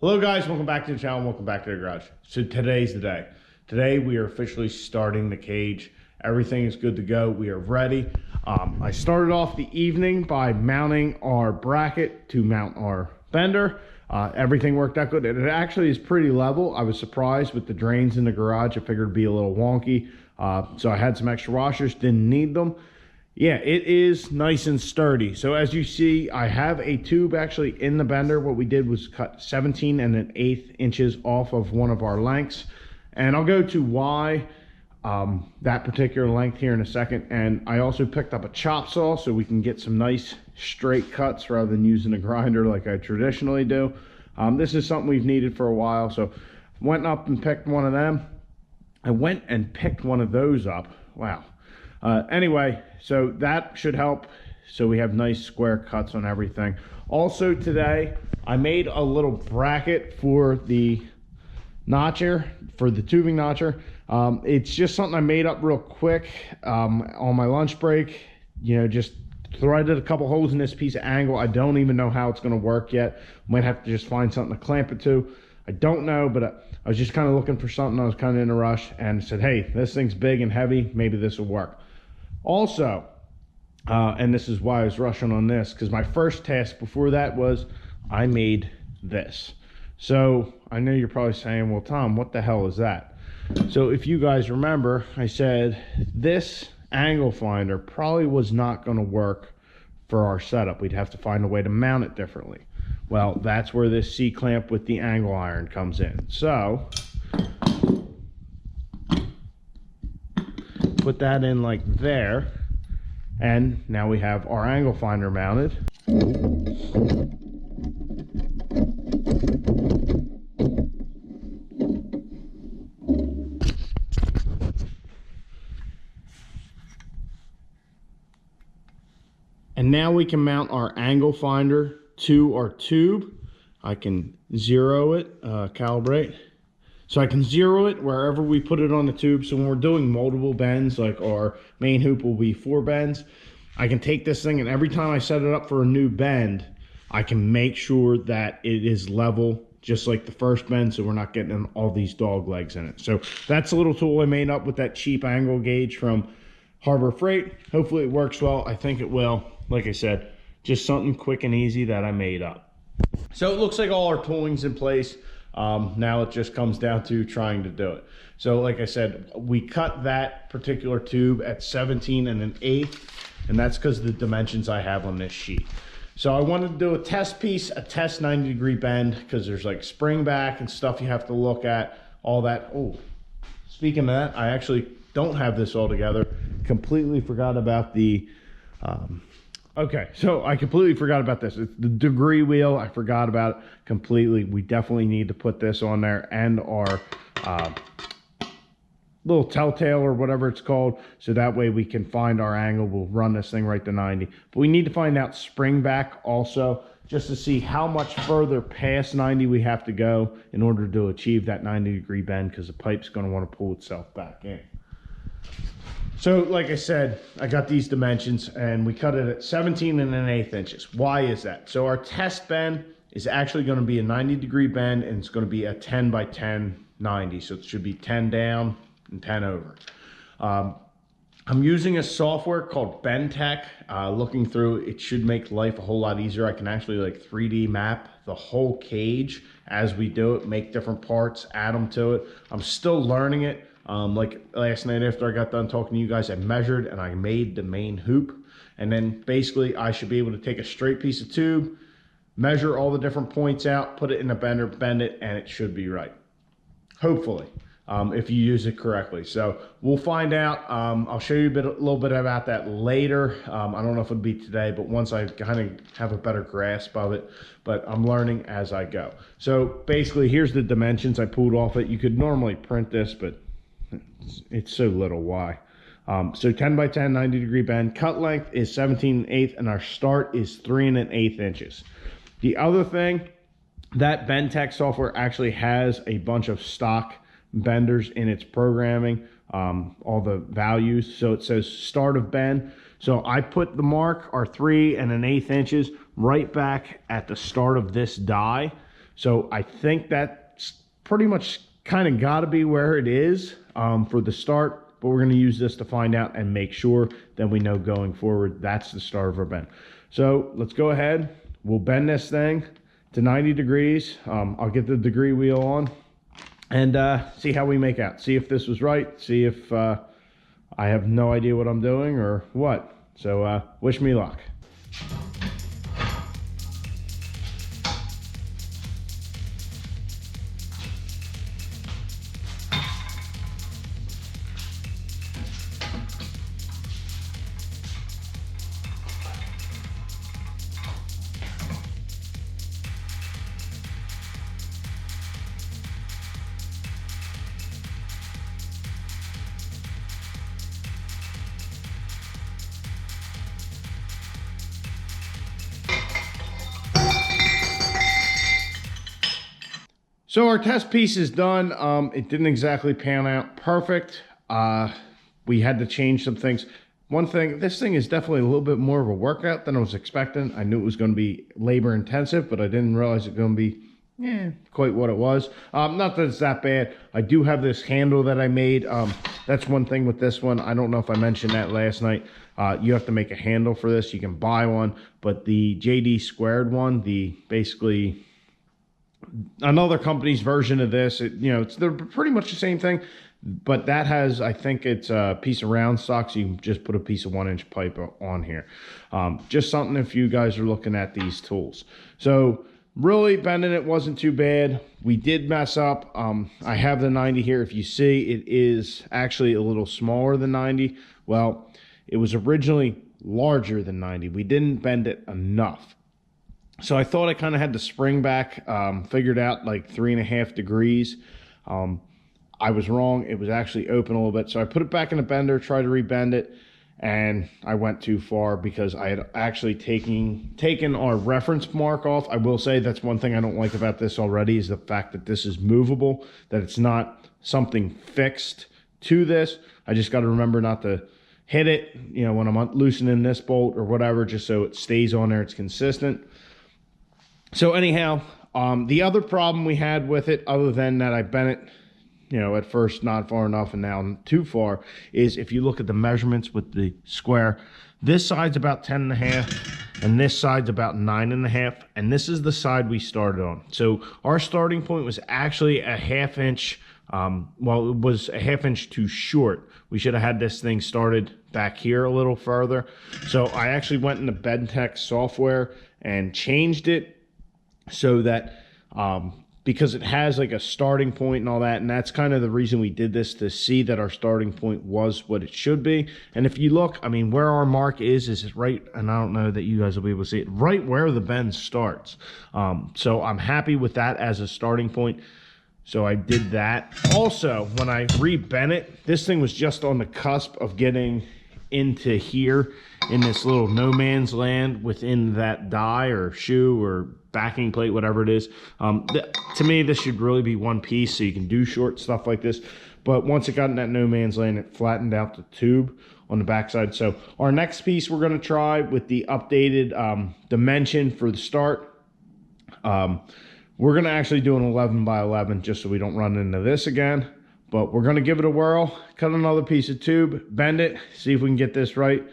Hello guys, welcome back to the channel, welcome back to the garage. So today's the day. Today we are officially starting the cage. Everything is good to go, we are ready. I started off the evening by mounting our bracket to mount our bender. Everything worked out good. It actually is pretty level. I was surprised with the drains in the garage. I figured it'd be a little wonky. So I had some extra washers, didn't need them. Yeah, it is nice and sturdy. So as you see, I have a tube actually in the bender. What we did was cut 17 1/8 inches off of one of our lengths. And I'll go to why that particular length here in a second. And I also picked up a chop saw so we can get some nice straight cuts rather than using a grinder like I traditionally do. This is something we've needed for a while. So went up and picked one of them. I went and picked one of those up. Wow. Anyway, so that should help. So we have nice square cuts on everything. Also today, I made a little bracket for the notcher, for the tubing notcher. It's just something I made up real quick on my lunch break. You know, just threaded a couple holes in this piece of angle. I don't even know how it's going to work yet. Might have to just find something to clamp it to. I don't know, but I was just kind of looking for something. I was kind of in a rush and said, hey, this thing's big and heavy. Maybe this will work. Also, and this is why I was rushing on this, because my first task before that was I made this. So I know you're probably saying, well, Tom, what the hell is that? So if you guys remember, I said this angle finder probably was not going to work for our setup. We'd have to find a way to mount it differently. Well, that's where this C-clamp with the angle iron comes in. So put that in like there, and now we have our angle finder mounted. And now we can mount our angle finder to our tube. I can zero it, calibrate. So I can zero it wherever we put it on the tube. So when we're doing multiple bends, like our main hoop will be 4 bends, I can take this thing and every time I set it up for a new bend, I can make sure that it is level, just like the first bend, so we're not getting all these dog legs in it. So that's a little tool I made up with that cheap angle gauge from Harbor Freight. Hopefully it works well. I think it will. Like I said, just something quick and easy that I made up. So it looks like all our tooling's in place. Now it just comes down to trying to do it. So like I said, we cut that particular tube at 17 1/8, and that's because of the dimensions I have on this sheet. So I wanted to do a test piece, a test 90-degree bend, because there's like spring back and stuff you have to look at, all that. Oh, speaking of that, I actually don't have this all together. Completely forgot about the okay, so I completely forgot about this. It's the degree wheel. I forgot about it completely. We definitely need to put this on there, and our little telltale or whatever it's called, so that way we can find our angle. We'll run this thing right to 90. But we need to find out spring back also, just to see how much further past 90 we have to go in order to achieve that 90-degree bend, because the pipe's going to want to pull itself back in. So like I said, I got these dimensions and we cut it at 17 1/8 inches. Why is that? So our test bend is actually going to be a 90-degree bend, and it's going to be a 10 by 10 90. So it should be 10 down and 10 over. I'm using a software called BendTech. Looking through, it should make life a whole lot easier. I can actually like 3D map the whole cage as we do it, make different parts, add them to it. I'm still learning it. Like last night after I got done talking to you guys, I measured and I made the main hoop. And then basically I should be able to take a straight piece of tube, measure all the different points out, put it in a bender, bend it, and it should be right. Hopefully, if you use it correctly. So we'll find out. I'll show you a little bit about that later. I don't know if it'll be today, but once I kind of have a better grasp of it, but I'm learning as I go. So basically here's the dimensions I pulled off it. You could normally print this, but it's so little. Why? So 10 by 10 90-degree bend. Cut length is 17 1/8, and our start is 3 1/8 inches. The other thing, that BendTech software actually has a bunch of stock benders in its programming, all the values. So it says start of bend. So I put the mark, our 3 1/8 inches, right back at the start of this die. So I think that's pretty much kind of got to be where it is for the start, but we're going to use this to find out and make sure that we know going forward that's the start of our bend. So let's go ahead. We'll bend this thing to 90 degrees. I'll get the degree wheel on and see how we make out. See if this was right. See if I have no idea what I'm doing or what. So wish me luck. So our test piece is done. It didn't exactly pan out perfect. We had to change some things. One thing, this thing is definitely a little bit more of a workout than I was expecting. I knew it was going to be labor intensive, but I didn't realize it was going to be quite what it was. Not that it's that bad. I do have this handle that I made. That's one thing with this one. I don't know if I mentioned that last night. You have to make a handle for this. You can buy one, but the JD squared one, the basically another company's version of this, they're pretty much the same thing, but that has, I think it's a piece of round stock, so you can just put a piece of 1-inch pipe on here. Just something if you guys are looking at these tools. So really bending it wasn't too bad. We did mess up. I have the 90 here. If you see, it is actually a little smaller than 90. Well, it was originally larger than 90. We didn't bend it enough. So I thought I kind of had the spring back figured out like 3.5 degrees. I was wrong. It was actually open a little bit. So I put it back in the bender, tried to rebend it, and I went too far because I had actually taken our reference mark off. I will say that's one thing I don't like about this already is the fact that this is movable, that it's not something fixed to this. I just got to remember not to hit it, when I'm loosening this bolt or whatever, just so it stays on there, it's consistent. So anyhow, the other problem we had with it, other than that I bent it, at first not far enough and now too far, is if you look at the measurements with the square, this side's about 10.5 and this side's about 9.5, and this is the side we started on. So our starting point was actually a 1/2 inch, well, it was a 1/2 inch too short. We should have had this thing started back here a little further. So I actually went into BendTech software and changed it so that because it has like a starting point and all that, and that's kind of the reason we did this, to see that our starting point was what it should be. And if you look, I mean, where our mark is right, and I don't know that you guys will be able to see it, right where the bend starts. So I'm happy with that as a starting point. So I did that. Also, when I rebent it, this thing was just on the cusp of getting into here in this little no man's land within that die or shoe or backing plate, whatever it is. To me, this should really be one piece so you can do short stuff like this. But once it got in that no man's land, it flattened out the tube on the backside. So our next piece we're going to try with the updated dimension for the start. We're going to actually do an 11 by 11 just so we don't run into this again. But we're going to give it a whirl, cut another piece of tube, bend it, see if we can get this right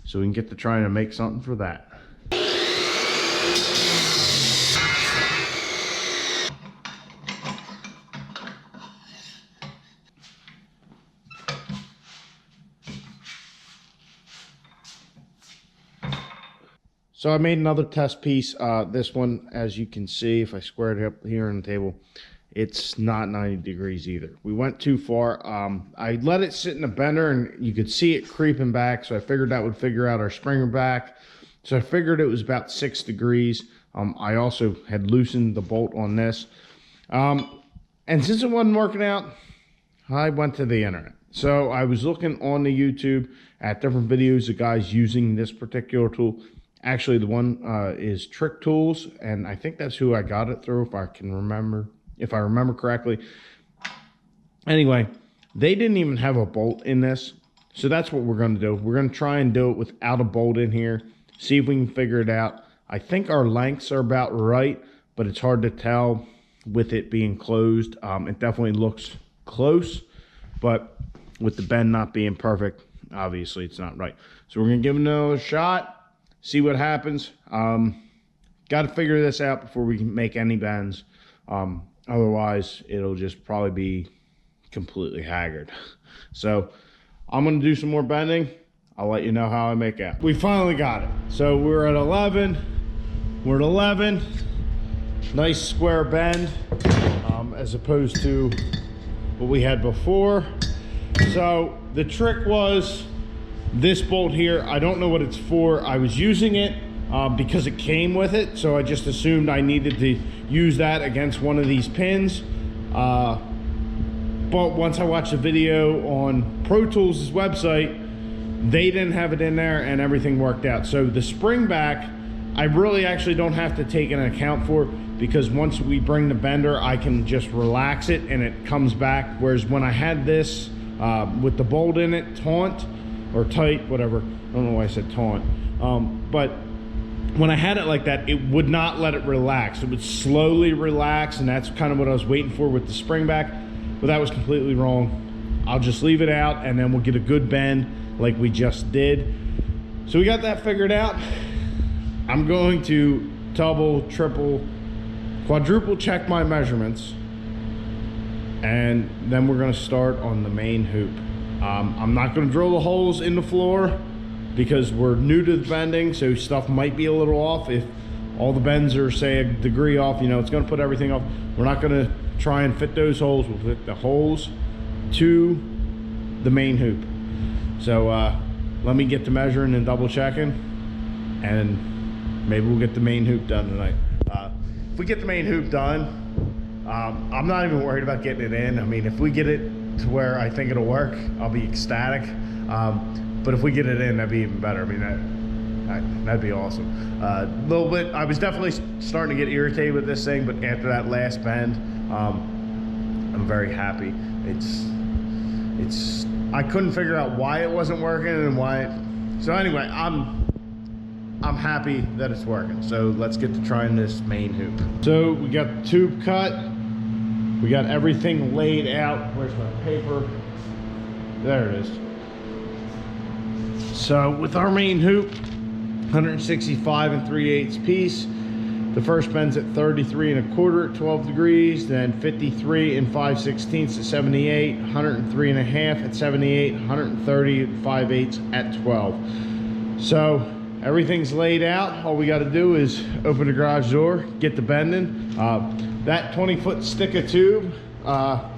so we can get to trying to make something for that. So I made another test piece. This one, as you can see, if I squared it up here on the table, it's not 90 degrees either. We went too far. I let it sit in the bender and you could see it creeping back. So I figured that would figure out our springer back. So I figured it was about 6 degrees. I also had loosened the bolt on this. And since it wasn't working out, I went to the internet. So I was looking on the YouTube at different videos of guys using this particular tool. Actually, the one is Trick Tools, and I think that's who I got it through, if I remember correctly. Anyway, they didn't even have a bolt in this, so that's what we're going to do. We're going to try and do it without a bolt in here, see if we can figure it out. I think our lengths are about right, but it's hard to tell with it being closed. It definitely looks close, but with the bend not being perfect, obviously it's not right. So we're gonna give it another shot, see what happens. Got to figure this out before we can make any bends. Otherwise it'll just probably be completely haggard. So I'm gonna do some more bending. I'll let you know how I make out. We finally got it. So we're at 11. We're at 11. Nice square bend, as opposed to what we had before. So the trick was this bolt here. I don't know what it's for. I was using it because it came with it, so I just assumed I needed to use that against one of these pins. But once I watched the video on Pro Tools' website, they didn't have it in there and everything worked out. So the spring back, I really actually don't have to take an account for, because once we bring the bender, I can just relax it and it comes back. Whereas when I had this with the bolt in it, taunt or tight, whatever, I don't know why I said taunt, but when I had it like that, it would not let it relax. It would slowly relax, and that's kind of what I was waiting for with the spring back, but that was completely wrong. I'll just leave it out and then we'll get a good bend like we just did. So we got that figured out. I'm going to double, triple, quadruple check my measurements, and then we're going to start on the main hoop. I'm not going to drill the holes in the floor because we're new to the bending, so stuff might be a little off. If all the bends are, say, a degree off, you know, it's going to put everything off. We're not going to try and fit those holes. We'll fit the holes to the main hoop. So let me get to measuring and double checking, and maybe we'll get the main hoop done tonight. If we get the main hoop done, I'm not even worried about getting it in. I mean, if we get it to where I think it'll work, I'll be ecstatic. But if we get it in, that'd be even better. I mean, that'd be awesome. A little bit, I was definitely starting to get irritated with this thing, but after that last bend, I'm very happy. I couldn't figure out why it wasn't working and why it, so anyway, I'm happy that it's working. So let's get to trying this main hoop. So we got the tube cut. We got everything laid out. Where's my paper? There it is. So with our main hoop, 165 3/8 piece. The first bend's at 33 1/4 at 12 degrees, then 53 5/16 at 78, 103 1/2 at 78, 130 5/8 at 12. So everything's laid out. All we got to do is open the garage door, get the bending. That 20-foot stick of tube, well,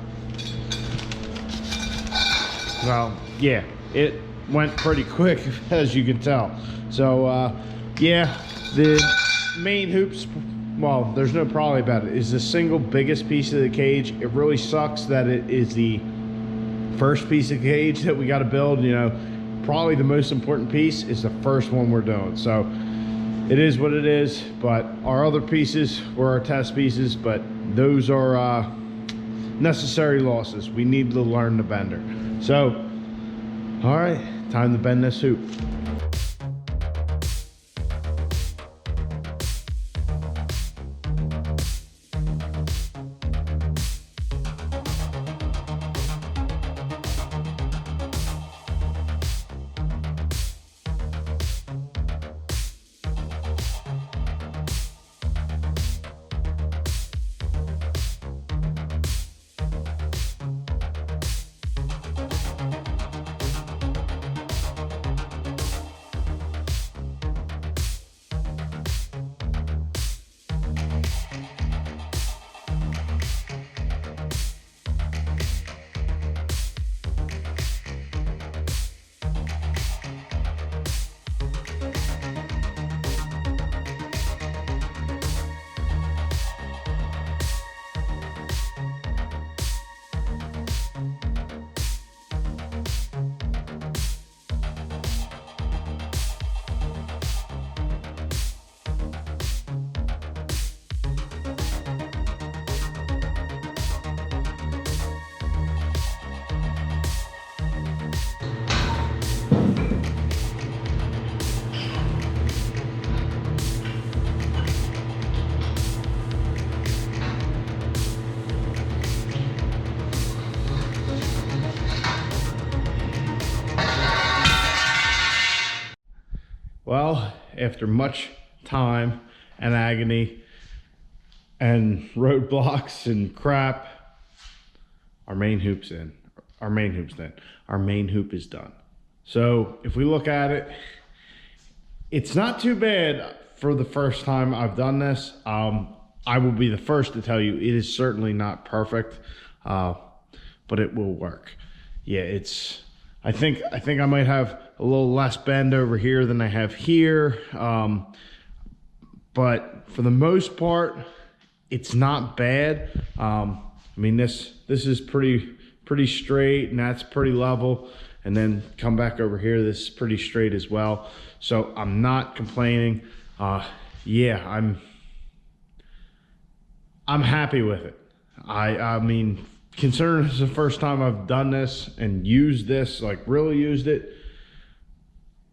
yeah, it went pretty quick, as you can tell. So yeah, the main hoops, well, there's no probably about it, is the single biggest piece of the cage. It really sucks that it is the first piece of cage that we got to build. You know, probably the most important piece is the first one we're doing. So it is what it is, but our other pieces were our test pieces, but those are necessary losses. We need to learn the bender. So all right, time to bend this hoop. Well, after much time and agony and roadblocks and crap, our main hoop's in. Our main hoop is done. So if we look at it, it's not too bad for the first time I've done this. I will be the first to tell you it is certainly not perfect, but it will work. Yeah, I think I might have a little less bend over here than I have here, but for the most part, it's not bad. I mean, this is pretty straight, and that's pretty level. And then come back over here, this is pretty straight as well. So I'm not complaining. Yeah, I'm happy with it. I mean, considering it's the first time I've done this and used this, like really used it,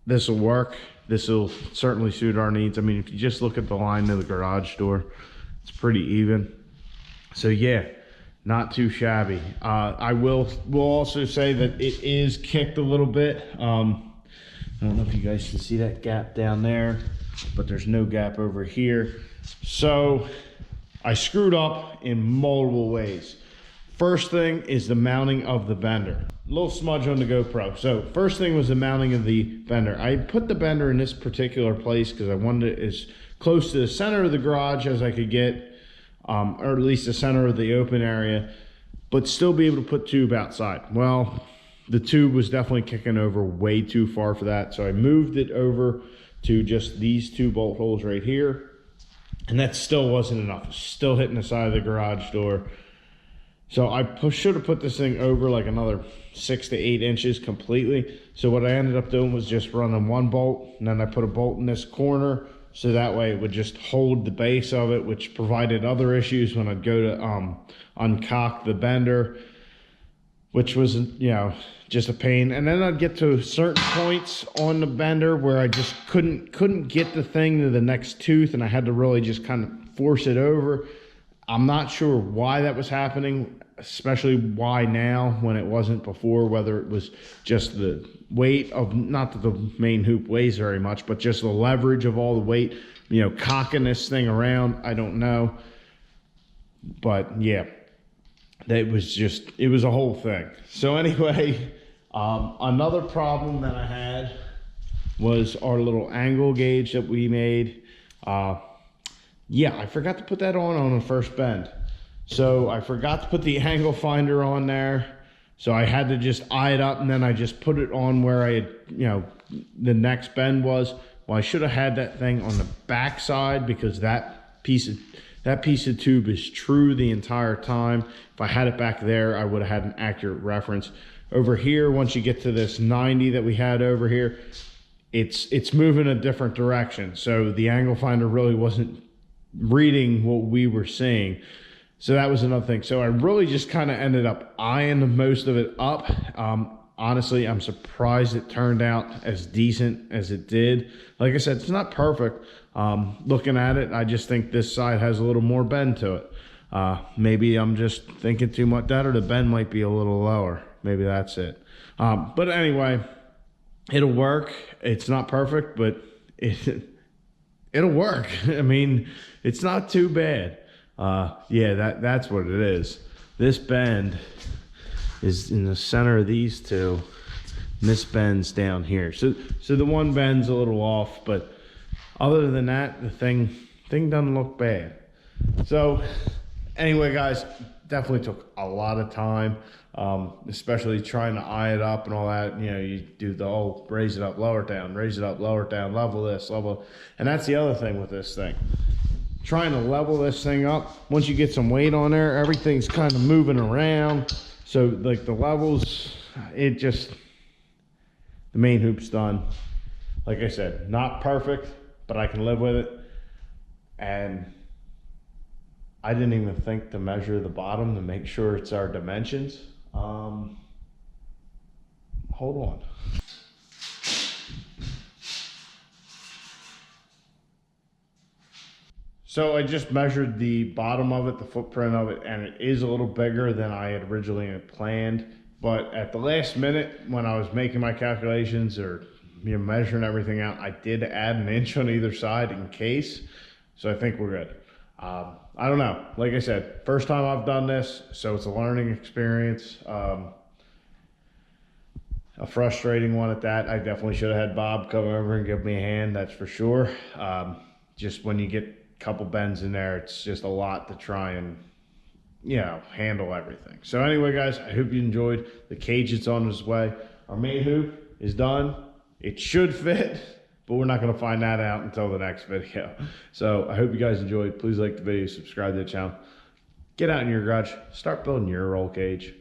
this will work. This will certainly suit our needs. I mean, if you just look at the line to the garage door, it's pretty even. So yeah, not too shabby. I will also say that it is kicked a little bit. I don't know if you guys can see that gap down there, but there's no gap over here. So I screwed up in multiple ways. First thing is the mounting of the bender. A little smudge on the GoPro. So first thing was the mounting of the bender. I put the bender in this particular place because I wanted it as close to the center of the garage as I could get, or at least the center of the open area, but still be able to put tube outside. Well, the tube was definitely kicking over way too far for that. So I moved it over to just these two bolt holes right here. And that still wasn't enough. It's still hitting the side of the garage door. So I should have put this thing over like another 6 to 8 inches completely. So what I ended up doing was just running one bolt, and then I put a bolt in this corner, so that way it would just hold the base of it, which provided other issues when I'd go to uncock the bender, which was, you know, just a pain. And then I'd get to certain points on the bender where I just couldn't get the thing to the next tooth, and I had to really just kind of force it over. I'm not sure why that was happening, especially why now when it wasn't before, whether it was just the weight of, not that the main hoop weighs very much, but just the leverage of all the weight, you know, cocking this thing around. I don't know. But yeah, it was a whole thing. So anyway, another problem that I had was our little angle gauge that we made. Yeah, I forgot to put that on the first bend. So I forgot to put the angle finder on there. So I had to just eye it up, and then I just put it on where I had, you know, the next bend was. Well, I should have had that thing on the back side, because that piece of tube is true the entire time. If I had it back there, I would have had an accurate reference. Over here, once you get to this 90 that we had over here, it's moving a different direction. So the angle finder really wasn't reading what we were seeing. So that was another thing. So I really just kind of ended up eyeing most of it up. Honestly, I'm surprised it turned out as decent as it did. Like I said, it's not perfect. Looking at it, I just think this side has a little more bend to it. Maybe I'm just thinking too much that, or the bend might be a little lower. Maybe that's it. But anyway, it'll work. It's not perfect, but it'll work. I mean, it's not too bad. Yeah, that's what it is. This bend is in the center of these two, and this bend's down here. So the one bend's a little off, but other than that, the thing doesn't look bad. So anyway, guys, definitely took a lot of time, especially trying to eye it up and all that. You know, you do the whole raise it up, lower it down, raise it up, lower it down, level this, level. And that's the other thing with this thing. Trying to level this thing up, once you get some weight on there, everything's kind of moving around. So like the levels, the main hoop's done. Like I said, not perfect, but I can live with it. And I didn't even think to measure the bottom to make sure it's our dimensions. Hold on. So I just measured the bottom of it, the footprint of it, and it is a little bigger than I had originally planned. But at the last minute, when I was making my calculations, or measuring everything out. I did add an inch on either side in case, so I think we're good. I don't know. Like I said, first time I've done this, so it's a learning experience. A frustrating one at that. I definitely should have had Bob come over and give me a hand, that's for sure. Just when you get a couple bends in there, it's just a lot to try and, you know, handle everything. So anyway, guys, I hope you enjoyed. The cage is on its way. Our main hoop is done. It should fit, but we're not going to find that out until the next video. So I hope you guys enjoyed. Please like the video, subscribe to the channel. Get out in your garage, start building your roll cage.